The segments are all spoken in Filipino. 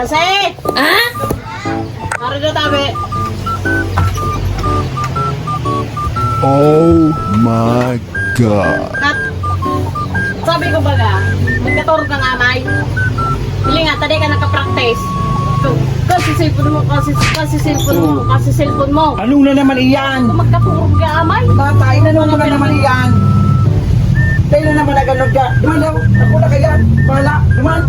Kasi! Ha? Mari na tabi. Oh my God. Kat, sabi ko baga, magkaturo kang amay. Pili nga, tadi ka nakapractice. Kasi cellphone mo. Anong na naman iyan? Kung magkaturo ka amay. Tatay, anong na naman iyan? Tayo na naman naganod ka. Duman daw, ako na kaya. Pala, duman.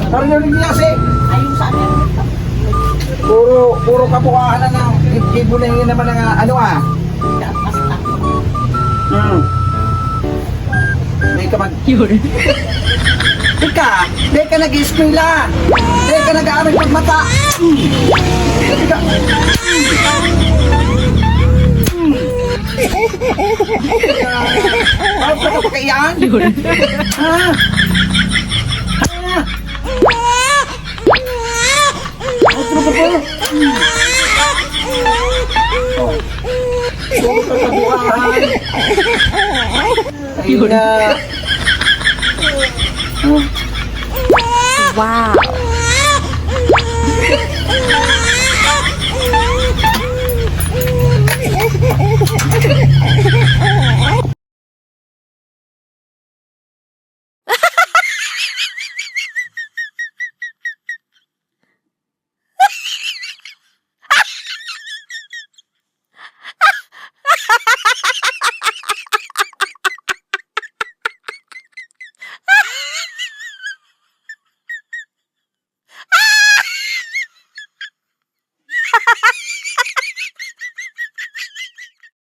Narinig niya kasi. Ayun saan yan. Puro kapukahan na ng ibulay naman ng ano ah. Basta. May ka mag... Ika, di ka nag-eskwela. Di ka nag-aaral pag mata. Ika. Ano ka pa kayaan? Ha? Otro pa po. Puro ka kabukahan. Ayun na. Wow.